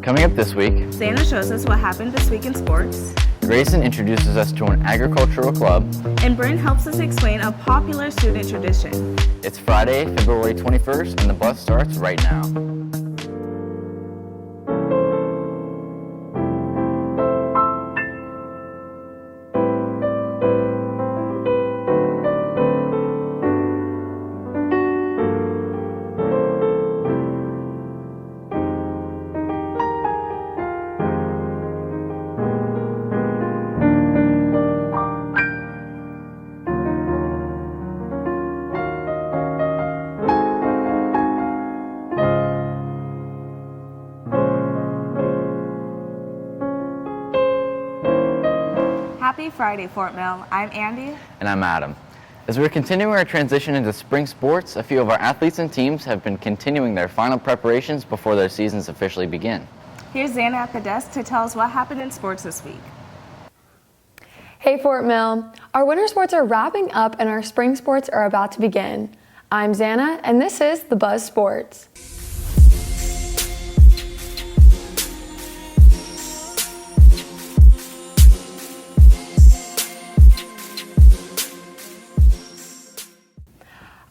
Coming up this week, Xana shows us what happened this week in sports. Grayson introduces us to an agricultural club. And Bryn helps us explain a popular student tradition. It's Friday, February 21st, and the bus starts right now. Happy Friday, Fort Mill. I'm Andy. And I'm Adam. As we're continuing our transition into spring sports, a few of our athletes and teams have been continuing their final preparations before their seasons officially begin. Here's Xana at the desk to tell us what happened in sports this week. Hey Fort Mill, our winter sports are wrapping up and our spring sports are about to begin. I'm Xana and this is The Buzz Sports.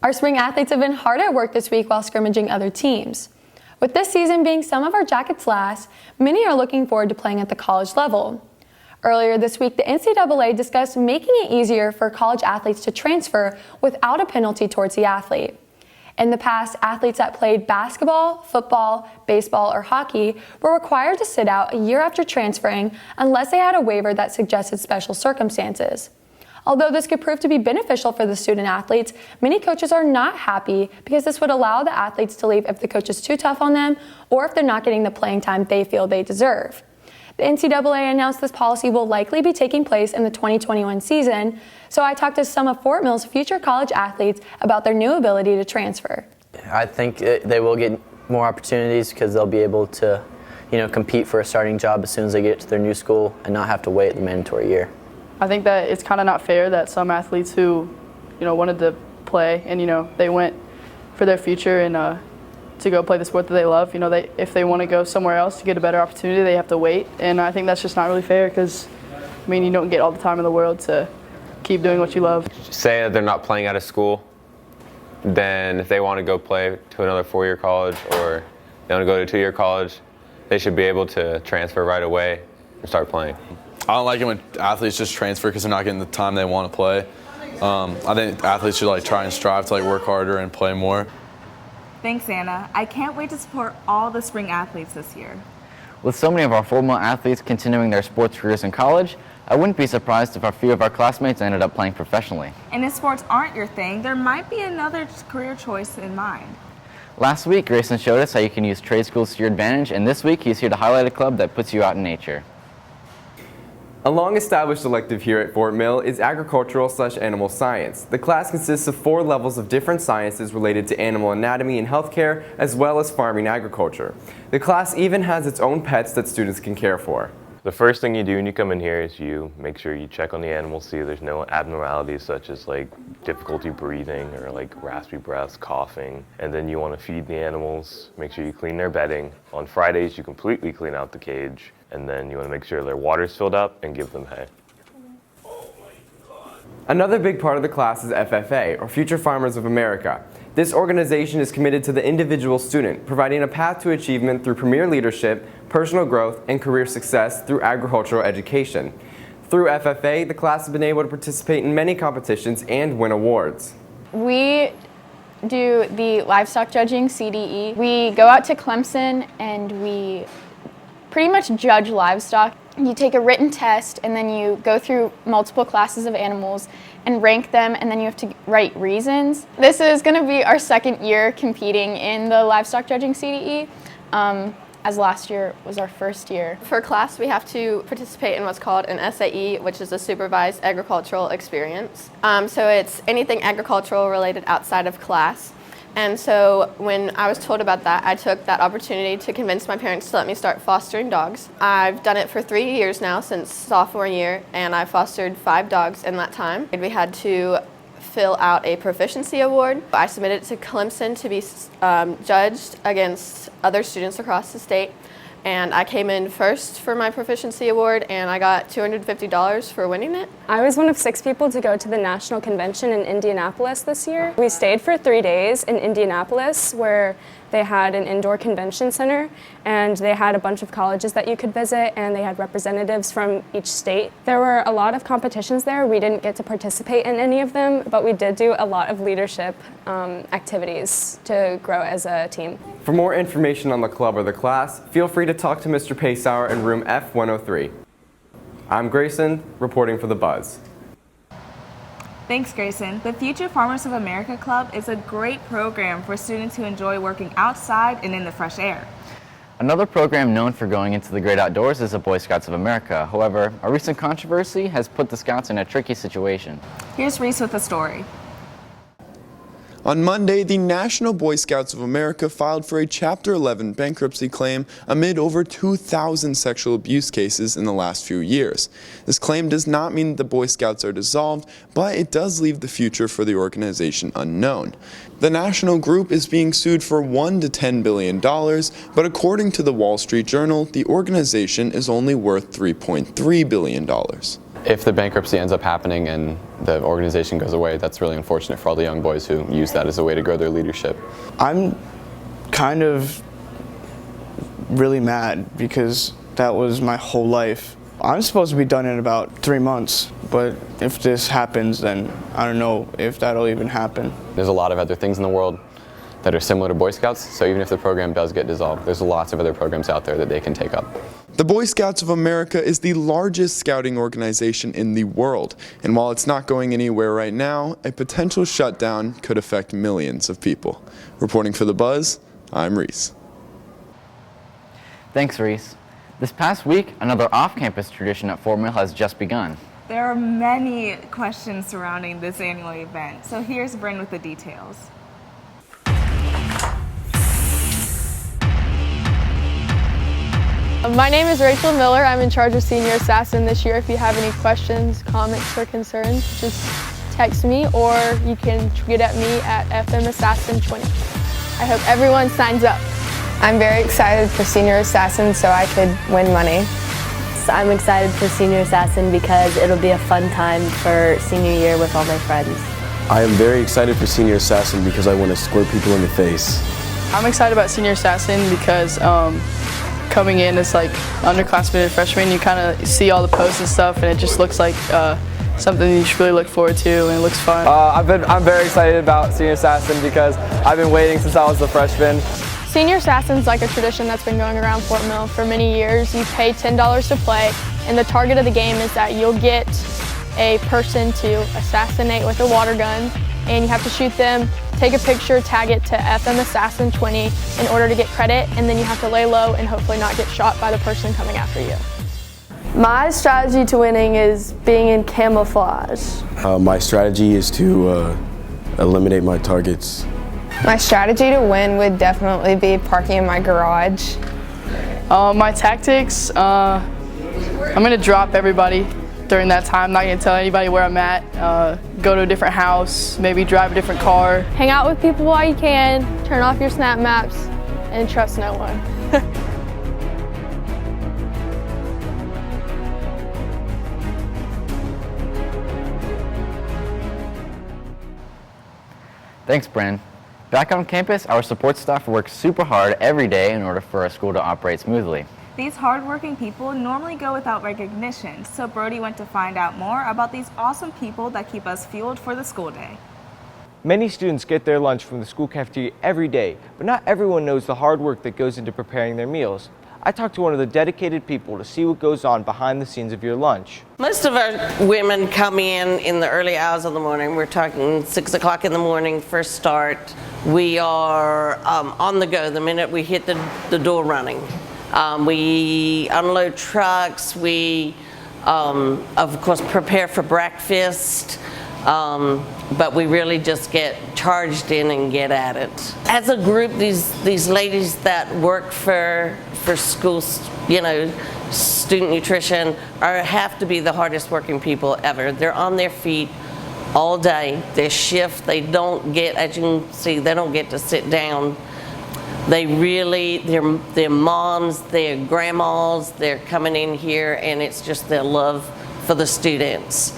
Our spring athletes have been hard at work this week while scrimmaging other teams. With this season being some of our Jackets' last, many are looking forward to playing at the college level. Earlier this week, the NCAA discussed making it easier for college athletes to transfer without a penalty towards the athlete. In the past, athletes that played basketball, football, baseball, or hockey were required to sit out a year after transferring unless they had a waiver that suggested special circumstances. Although this could prove to be beneficial for the student athletes, many coaches are not happy because this would allow the athletes to leave if the coach is too tough on them or if they're not getting the playing time they feel they deserve. The NCAA announced this policy will likely be taking place in the 2021 season, so I talked to some of Fort Mill's future college athletes about their new ability to transfer. I think they will get more opportunities because they'll be able to, compete for a starting job as soon as they get to their new school and not have to wait the mandatory year. I think that it's kind of not fair that some athletes who, wanted to play and, they went for their future and to go play the sport that they love, if they want to go somewhere else to get a better opportunity, they have to wait. And I think that's just not really fair because, you don't get all the time in the world to keep doing what you love. Say that they're not playing out of school, then if they want to go play to another four-year college or they want to go to a two-year college, they should be able to transfer right away and start playing. I don't like it when athletes just transfer because they're not getting the time they want to play. I think athletes should try and strive to work harder and play more. Thanks, Xana. I can't wait to support all the spring athletes this year. With so many of our Fort Mill athletes continuing their sports careers in college, I wouldn't be surprised if a few of our classmates ended up playing professionally. And if sports aren't your thing, there might be another career choice in mind. Last week, Grayson showed us how you can use trade schools to your advantage, and this week he's here to highlight a club that puts you out in nature. A long-established elective here at Fort Mill is agricultural/animal science. The class consists of 4 levels of different sciences related to animal anatomy and healthcare, as well as farming and agriculture. The class even has its own pets that students can care for. The first thing you do when you come in here is you make sure you check on the animals, see if there's no abnormalities such as difficulty breathing or raspy breaths, coughing. And then you want to feed the animals, make sure you clean their bedding. On Fridays, you completely clean out the cage. And then you want to make sure their water's filled up and give them hay. Another big part of the class is FFA, or Future Farmers of America. This organization is committed to the individual student, providing a path to achievement through premier leadership, personal growth, and career success through agricultural education. Through FFA, the class has been able to participate in many competitions and win awards. We do the livestock judging, CDE. We go out to Clemson and we pretty much judge livestock. You take a written test and then you go through multiple classes of animals and rank them, and then you have to write reasons. This is going to be our second year competing in the livestock judging CDE, as last year was our first year. For class, we have to participate in what's called an SAE, which is a supervised agricultural experience. So it's anything agricultural related outside of class. And so when I was told about that, I took that opportunity to convince my parents to let me start fostering dogs. I've done it for 3 years now, since sophomore year, and I fostered 5 dogs in that time. We had to fill out a proficiency award. I submitted it to Clemson to be judged against other students across the state. and I came in first for my proficiency award, and I got $250 for winning it. I was one of 6 people to go to the National Convention in Indianapolis this year. We stayed for 3 days in Indianapolis, where they had an indoor convention center, and they had a bunch of colleges that you could visit, and they had representatives from each state. There were a lot of competitions there. We didn't get to participate in any of them, but we did do a lot of leadership activities to grow as a team. For more information on the club or the class, feel free to talk to Mr. Paysauer in room F103. I'm Grayson, reporting for The Buzz. Thanks, Grayson. The Future Farmers of America Club is a great program for students who enjoy working outside and in the fresh air. Another program known for going into the great outdoors is the Boy Scouts of America. However, a recent controversy has put the Scouts in a tricky situation. Here's Reese with the story. On Monday, the National Boy Scouts of America filed for a Chapter 11 bankruptcy claim amid over 2,000 sexual abuse cases in the last few years. This claim does not mean the Boy Scouts are dissolved, but it does leave the future for the organization unknown. The national group is being sued for $1 to $10 billion, but according to the Wall Street Journal, the organization is only worth $3.3 billion. If the bankruptcy ends up happening and the organization goes away, that's really unfortunate for all the young boys who use that as a way to grow their leadership. I'm kind of really mad because that was my whole life. I'm supposed to be done in about 3 months, but if this happens, then I don't know if that'll even happen. There's a lot of other things in the world that are similar to Boy Scouts, so even if the program does get dissolved, there's lots of other programs out there that they can take up. The Boy Scouts of America is the largest scouting organization in the world, and while it's not going anywhere right now, a potential shutdown could affect millions of people. Reporting for The Buzz, I'm Reese. Thanks, Reese. This past week, another off-campus tradition at Fort Mill has just begun. There are many questions surrounding this annual event, so here's Bryn with the details. My name is Rachel Miller. I'm in charge of Senior Assassin this year. If you have any questions, comments, or concerns, just text me, or you can tweet at me at FMAssassin20. I hope everyone signs up. I'm very excited for Senior Assassin so I could win money. I'm excited for Senior Assassin because it'll be a fun time for senior year with all my friends. I am very excited for Senior Assassin because I want to squirt people in the face. I'm excited about Senior Assassin because coming in as like underclassmen and freshmen, you kind of see all the posts and stuff, and it just looks like something you should really look forward to, and it looks fun. I'm very excited about Senior Assassin because I've been waiting since I was a freshman. Senior Assassin's like a tradition that's been going around Fort Mill for many years. You pay $10 to play, and the target of the game is that you'll get a person to assassinate with a water gun, and you have to shoot them, take a picture, tag it to FMAssassin20 in order to get credit, and then you have to lay low and hopefully not get shot by the person coming after you. My strategy to winning is being in camouflage. My strategy is to eliminate my targets. My strategy to win would definitely be parking in my garage. My tactics, I'm going to drop everybody during that time. I'm not going to tell anybody where I'm at. Go to a different house, maybe drive a different car. Hang out with people while you can, turn off your snap maps, and trust no one. Thanks, Bryn. Back on campus, our support staff works super hard every day in order for our school to operate smoothly. These hardworking people normally go without recognition, so Brody went to find out more about these awesome people that keep us fueled for the school day. Many students get their lunch from the school cafeteria every day, but not everyone knows the hard work that goes into preparing their meals. I talked to one of the dedicated people to see what goes on behind the scenes of your lunch. Most of our women come in the early hours of the morning. We're talking 6 o'clock in the morning, first start. We are on the go the minute we hit the door running. We unload trucks. We, of course, prepare for breakfast. But we really just get charged in and get at it. As a group, these ladies that work for schools, student nutrition, have to be the hardest working people ever. They're on their feet all day. Their shift, they don't get, as you can see, they don't get to sit down. They really, their moms, their grandmas, they're coming in here, and it's just their love for the students.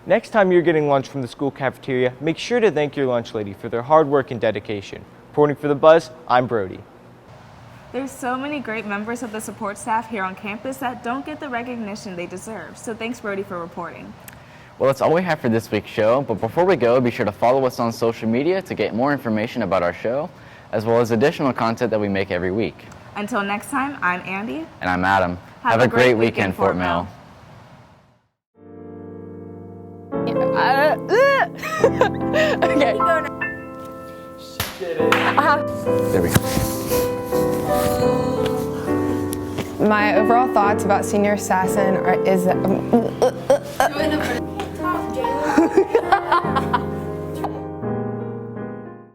Next time you're getting lunch from the school cafeteria, make sure to thank your lunch lady for their hard work and dedication. Reporting for The Buzz, I'm Brody. There's so many great members of the support staff here on campus that don't get the recognition they deserve. So thanks, Brody, for reporting. Well, that's all we have for this week's show, but before we go, be sure to follow us on social media to get more information about our show, as well as additional content that we make every week. Until next time, I'm Andy. And I'm Adam. Have a great weekend, Fort Mill. Okay. There we go. My overall thoughts about Senior Assassin is